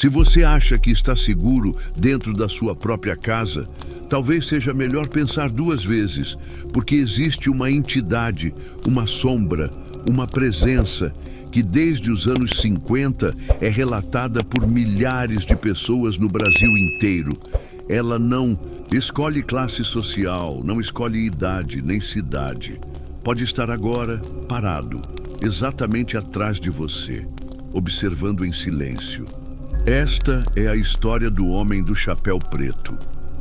Se você acha que está seguro dentro da sua própria casa, talvez seja melhor pensar duas vezes, porque existe uma entidade, uma sombra, uma presença que desde os anos 50 é relatada por milhares de pessoas no Brasil inteiro. Ela não escolhe classe social, não escolhe idade nem cidade. Pode estar agora parado, exatamente atrás de você, observando em silêncio. Esta é a história do Homem do Chapéu Preto,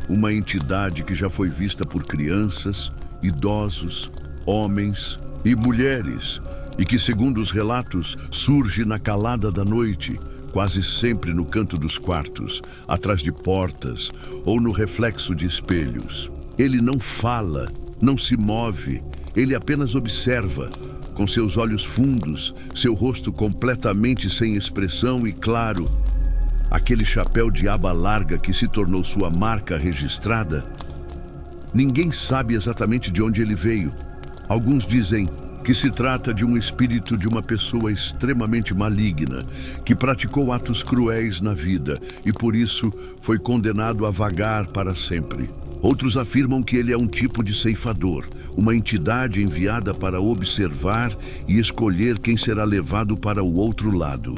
uma entidade que já foi vista por crianças, idosos, homens e mulheres, e que, segundo os relatos, surge na calada da noite, quase sempre no canto dos quartos, atrás de portas ou no reflexo de espelhos. Ele não fala, não se move, ele apenas observa, com seus olhos fundos, seu rosto completamente sem expressão e claro, aquele chapéu de aba larga que se tornou sua marca registrada. Ninguém sabe exatamente de onde ele veio. Alguns dizem que se trata de um espírito de uma pessoa extremamente maligna, que praticou atos cruéis na vida e por isso foi condenado a vagar para sempre. Outros afirmam que ele é um tipo de ceifador, uma entidade enviada para observar e escolher quem será levado para o outro lado.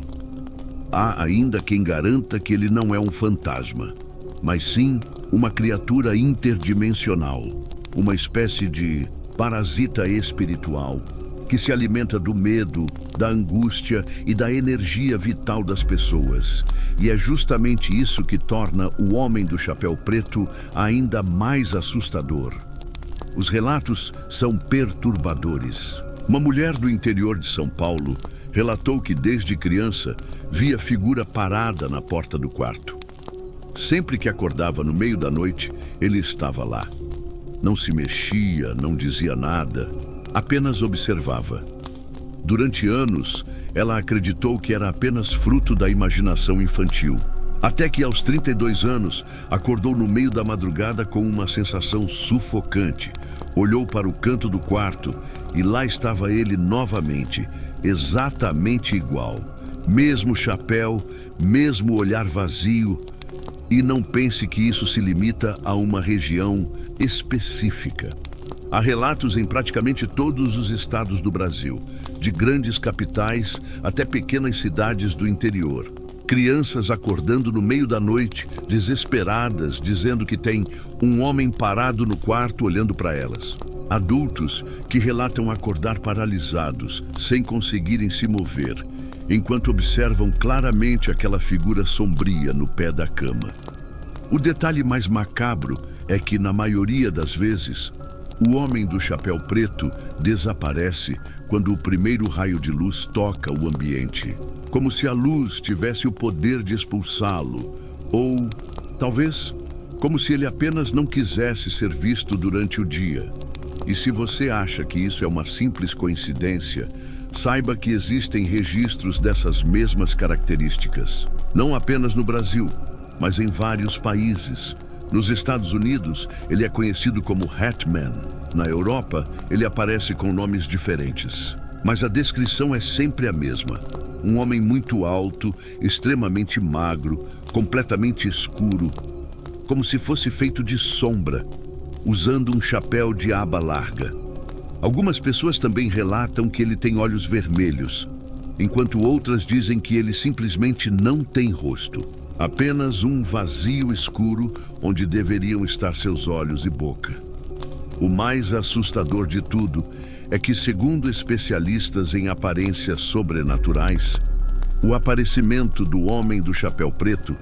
Há ainda quem garanta que ele não é um fantasma, mas sim uma criatura interdimensional, uma espécie de parasita espiritual que se alimenta do medo, da angústia e da energia vital das pessoas. E é justamente isso que torna o Homem do Chapéu Preto ainda mais assustador. Os relatos são perturbadores. Uma mulher do interior de São Paulo relatou que desde criança via figura parada na porta do quarto. Sempre que acordava no meio da noite, ele estava lá. Não se mexia, não dizia nada, apenas observava. Durante anos, ela acreditou que era apenas fruto da imaginação infantil. Até que aos 32 anos, acordou no meio da madrugada com uma sensação sufocante. Olhou para o canto do quarto e lá estava ele novamente, exatamente igual. Mesmo chapéu, mesmo olhar vazio. E não pense que isso se limita a uma região específica. Há relatos em praticamente todos os estados do Brasil, de grandes capitais até pequenas cidades do interior. Crianças acordando no meio da noite, desesperadas, dizendo que tem um homem parado no quarto olhando para elas. Adultos que relatam acordar paralisados, sem conseguirem se mover, enquanto observam claramente aquela figura sombria no pé da cama. O detalhe mais macabro é que, na maioria das vezes, o Homem do Chapéu Preto desaparece quando o primeiro raio de luz toca o ambiente, como se a luz tivesse o poder de expulsá-lo, ou, talvez, como se ele apenas não quisesse ser visto durante o dia. E se você acha que isso é uma simples coincidência, saiba que existem registros dessas mesmas características, não apenas no Brasil, mas em vários países. Nos Estados Unidos, ele é conhecido como Hatman. Na Europa, ele aparece com nomes diferentes. Mas a descrição é sempre a mesma. Um homem muito alto, extremamente magro, completamente escuro, como se fosse feito de sombra, usando um chapéu de aba larga. Algumas pessoas também relatam que ele tem olhos vermelhos, enquanto outras dizem que ele simplesmente não tem rosto. Apenas um vazio escuro onde deveriam estar seus olhos e boca. O mais assustador de tudo é que, segundo especialistas em aparências sobrenaturais, o aparecimento do Homem do Chapéu Preto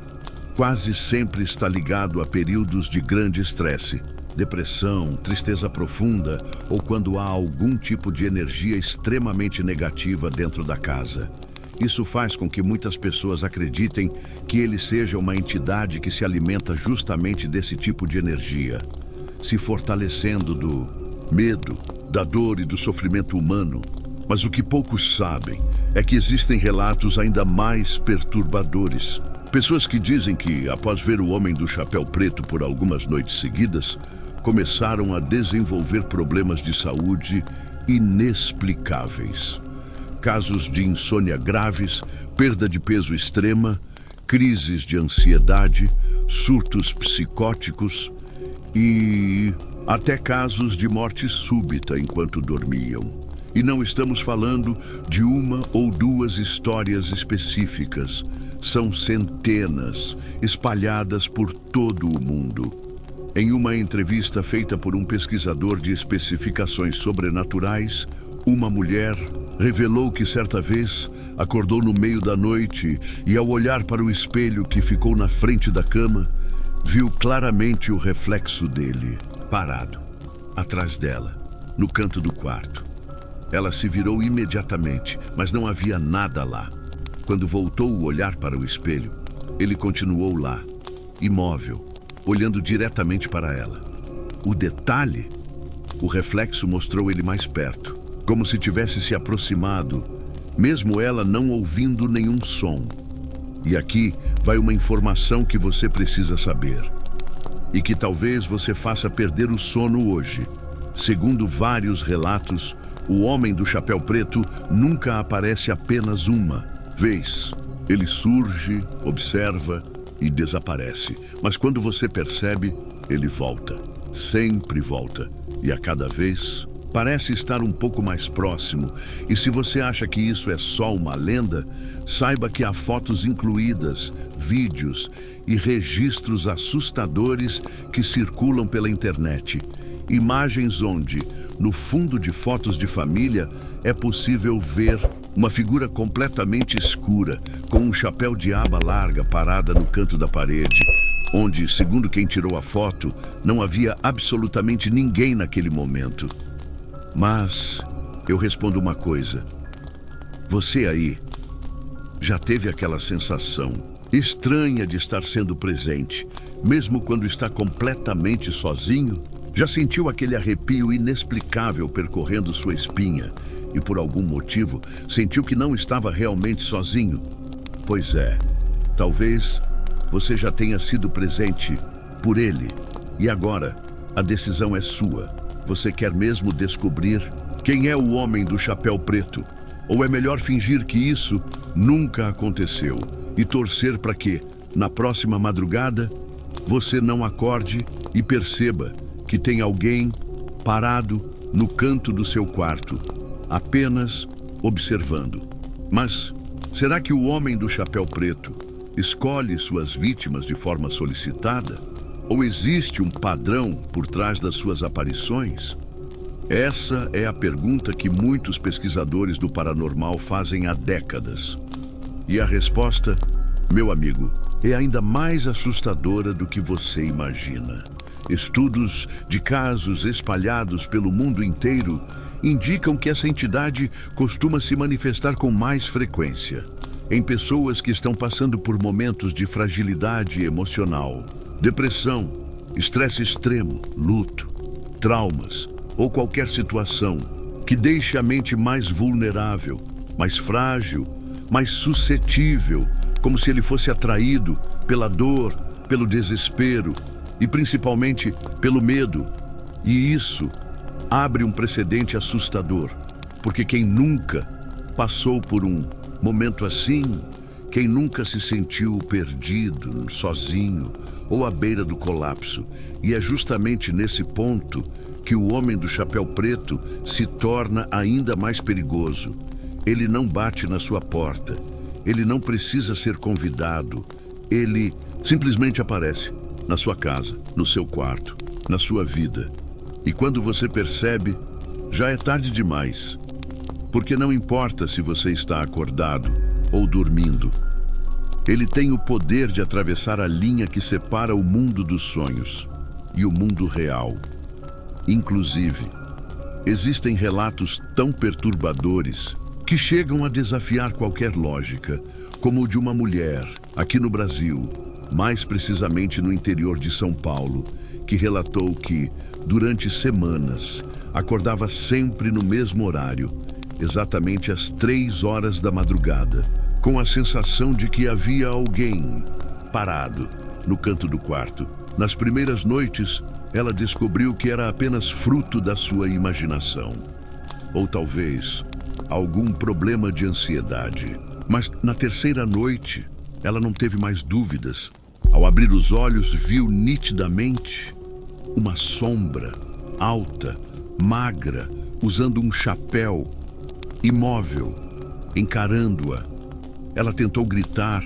quase sempre está ligado a períodos de grande estresse, depressão, tristeza profunda ou quando há algum tipo de energia extremamente negativa dentro da casa. Isso faz com que muitas pessoas acreditem que ele seja uma entidade que se alimenta justamente desse tipo de energia, se fortalecendo do medo, da dor e do sofrimento humano. Mas o que poucos sabem é que existem relatos ainda mais perturbadores. Pessoas que dizem que, após ver o Homem do Chapéu Preto por algumas noites seguidas, começaram a desenvolver problemas de saúde inexplicáveis. Casos de insônia graves, perda de peso extrema, crises de ansiedade, surtos psicóticos e até casos de morte súbita enquanto dormiam. E não estamos falando de uma ou duas histórias específicas. São centenas, espalhadas por todo o mundo. Em uma entrevista feita por um pesquisador de especificações sobrenaturais, uma mulher revelou que certa vez acordou no meio da noite e, ao olhar para o espelho que ficou na frente da cama, viu claramente o reflexo dele, parado, atrás dela, no canto do quarto. Ela se virou imediatamente, mas não havia nada lá. Quando voltou o olhar para o espelho, ele continuou lá, imóvel, olhando diretamente para ela. O detalhe, o reflexo mostrou ele mais perto, como se tivesse se aproximado, mesmo ela não ouvindo nenhum som. E aqui vai uma informação que você precisa saber, e que talvez você faça perder o sono hoje. Segundo vários relatos, o homem do chapéu preto nunca aparece apenas uma vez. Ele surge, observa e desaparece. Mas quando você percebe, ele volta. Sempre volta. E a cada vez parece estar um pouco mais próximo. E se você acha que isso é só uma lenda, saiba que há fotos incluídas, vídeos e registros assustadores que circulam pela internet. Imagens onde, no fundo de fotos de família, é possível ver uma figura completamente escura, com um chapéu de aba larga parada no canto da parede, onde, segundo quem tirou a foto, não havia absolutamente ninguém naquele momento. Mas eu respondo uma coisa. Você aí já teve aquela sensação estranha de estar sendo presente, mesmo quando está completamente sozinho? Já sentiu aquele arrepio inexplicável percorrendo sua espinha e, por algum motivo, sentiu que não estava realmente sozinho? Pois é, talvez você já tenha sido presente por ele. E agora, a decisão é sua. Você quer mesmo descobrir quem é o homem do chapéu preto? Ou é melhor fingir que isso nunca aconteceu e torcer para que, na próxima madrugada, você não acorde e perceba que tem alguém parado no canto do seu quarto, apenas observando? Mas será que o homem do chapéu preto escolhe suas vítimas de forma solicitada? Ou existe um padrão por trás das suas aparições? Essa é a pergunta que muitos pesquisadores do paranormal fazem há décadas. E a resposta, meu amigo, é ainda mais assustadora do que você imagina. Estudos de casos espalhados pelo mundo inteiro indicam que essa entidade costuma se manifestar com mais frequência em pessoas que estão passando por momentos de fragilidade emocional, depressão, estresse extremo, luto, traumas ou qualquer situação que deixe a mente mais vulnerável, mais frágil, mais suscetível, como se ele fosse atraído pela dor, pelo desespero e principalmente pelo medo. E isso abre um precedente assustador, porque quem nunca passou por um momento assim, quem nunca se sentiu perdido, sozinho ou à beira do colapso? E é justamente nesse ponto que o homem do chapéu preto se torna ainda mais perigoso. Ele não bate na sua porta, ele não precisa ser convidado, ele simplesmente aparece na sua casa, no seu quarto, na sua vida. E quando você percebe, já é tarde demais. Porque não importa se você está acordado ou dormindo, ele tem o poder de atravessar a linha que separa o mundo dos sonhos e o mundo real. Inclusive, existem relatos tão perturbadores que chegam a desafiar qualquer lógica, como o de uma mulher, aqui no Brasil, mais precisamente no interior de São Paulo, que relatou que, durante semanas, acordava sempre no mesmo horário, exatamente às 3 horas da madrugada, com a sensação de que havia alguém parado no canto do quarto. Nas primeiras noites, ela descobriu que era apenas fruto da sua imaginação, ou talvez algum problema de ansiedade. Mas na terceira noite, Ela não teve mais dúvidas. Ao abrir os olhos, viu nitidamente uma sombra alta, magra, usando um chapéu, imóvel, encarando-a. Ela tentou gritar,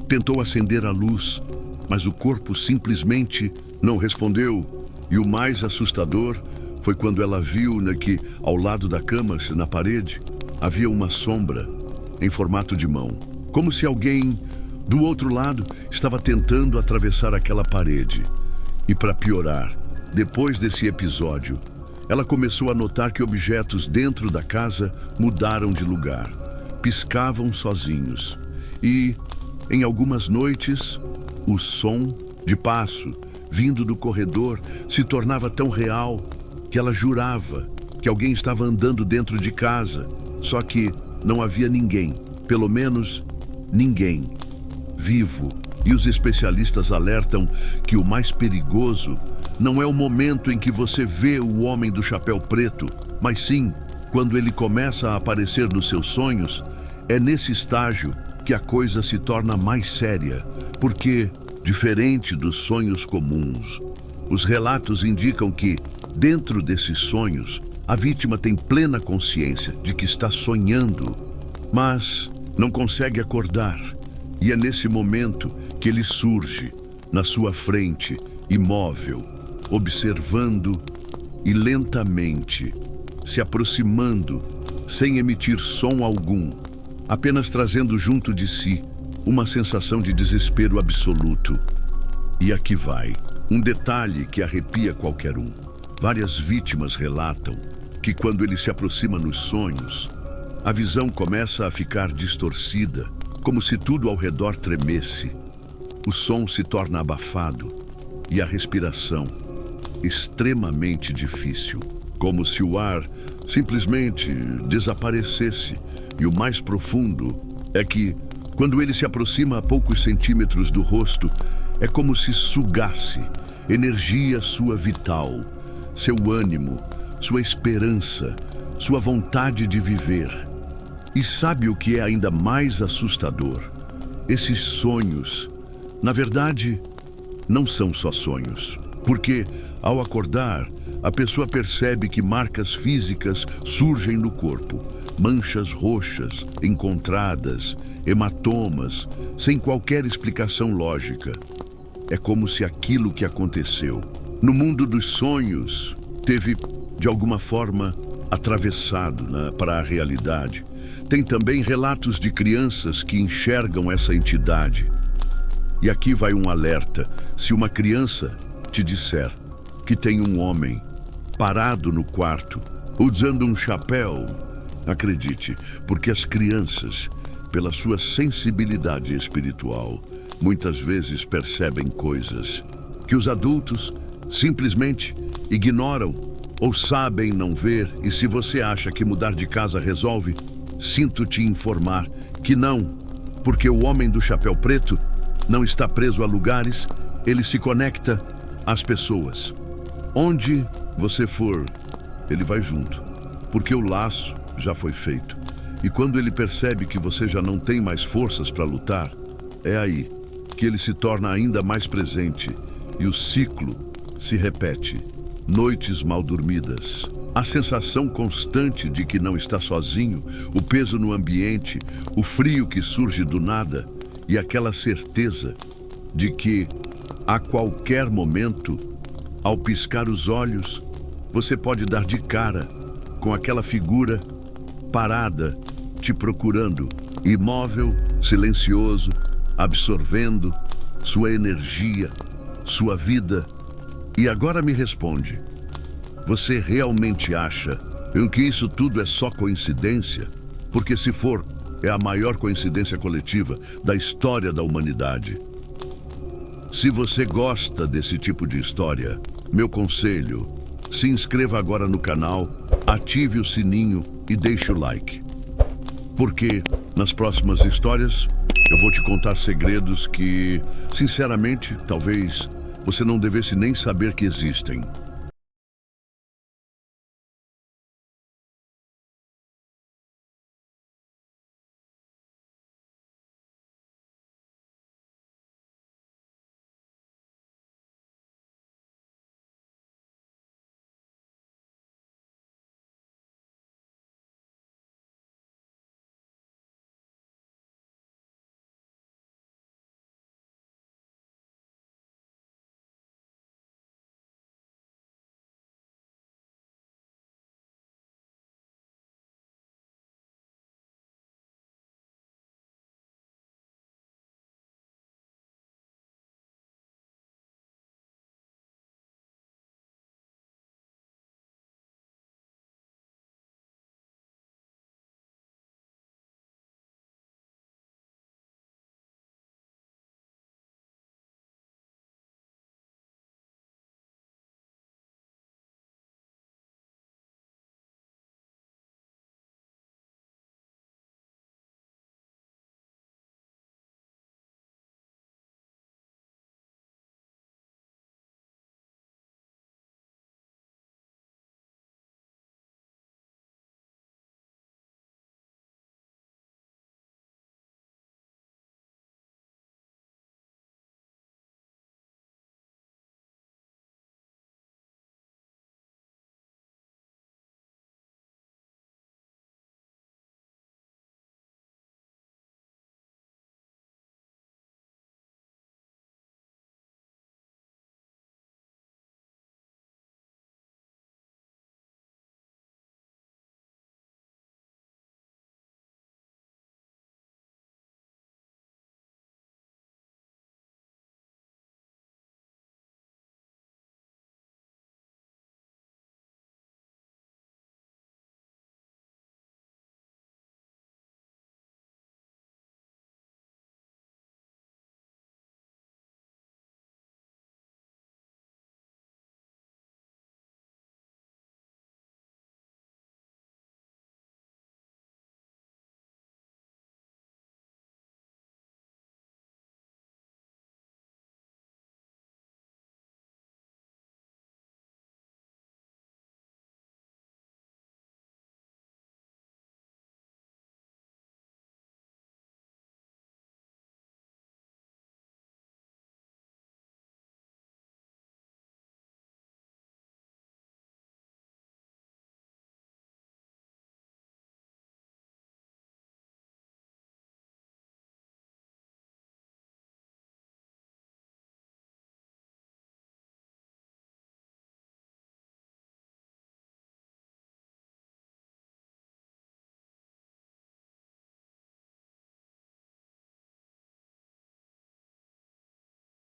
tentou acender a luz, mas o corpo simplesmente não respondeu. E o mais assustador foi quando ela viu que, ao lado da cama, na parede, havia uma sombra em formato de mão. Como se alguém, do outro lado, estava tentando atravessar aquela parede. E para piorar, depois desse episódio, ela começou a notar que objetos dentro da casa mudaram de lugar, piscavam sozinhos. E, em algumas noites, o som de passo vindo do corredor se tornava tão real que ela jurava que alguém estava andando dentro de casa, só que não havia ninguém, pelo menos ninguém, vivo. E os especialistas alertam que o mais perigoso não é o momento em que você vê o homem do chapéu preto, mas sim quando ele começa a aparecer nos seus sonhos. É nesse estágio que a coisa se torna mais séria, porque, diferente dos sonhos comuns, os relatos indicam que, dentro desses sonhos, a vítima tem plena consciência de que está sonhando, mas não consegue acordar. E é nesse momento que ele surge na sua frente, imóvel, observando e lentamente se aproximando, sem emitir som algum, apenas trazendo junto de si uma sensação de desespero absoluto. E aqui vai um detalhe que arrepia qualquer um. Várias vítimas relatam que quando ele se aproxima nos sonhos, a visão começa a ficar distorcida, como se tudo ao redor tremesse. O som se torna abafado e a respiração extremamente difícil, como se o ar simplesmente desaparecesse. E o mais profundo é que, quando ele se aproxima a poucos centímetros do rosto, é como se sugasse energia sua vital, seu ânimo, sua esperança, sua vontade de viver. E sabe o que é ainda mais assustador? Esses sonhos, na verdade, não são só sonhos. Porque, ao acordar, a pessoa percebe que marcas físicas surgem no corpo, manchas roxas, encontradas, hematomas, sem qualquer explicação lógica. É como se aquilo que aconteceu no mundo dos sonhos teve, de alguma forma, atravessado para a realidade. Tem também relatos de crianças que enxergam essa entidade. E aqui vai um alerta: se uma criança te disser que tem um homem parado no quarto, usando um chapéu, acredite, porque as crianças, pela sua sensibilidade espiritual, muitas vezes percebem coisas que os adultos simplesmente ignoram ou sabem não ver. E se você acha que mudar de casa resolve, sinto te informar que não, porque o homem do chapéu preto não está preso a lugares, ele se conecta às pessoas. Onde você for, ele vai junto, porque o laço já foi feito. E quando ele percebe que você já não tem mais forças para lutar, é aí que ele se torna ainda mais presente e o ciclo se repete. Noites mal dormidas, a sensação constante de que não está sozinho, o peso no ambiente, o frio que surge do nada e aquela certeza de que, a qualquer momento, ao piscar os olhos, você pode dar de cara com aquela figura parada, te procurando, imóvel, silencioso, absorvendo sua energia, sua vida. E agora me responde, você realmente acha que isso tudo é só coincidência? Porque se for, é a maior coincidência coletiva da história da humanidade. Se você gosta desse tipo de história, meu conselho, se inscreva agora no canal, ative o sininho e deixe o like. Porque nas próximas histórias eu vou te contar segredos que, sinceramente, talvez você não devesse nem saber que existem.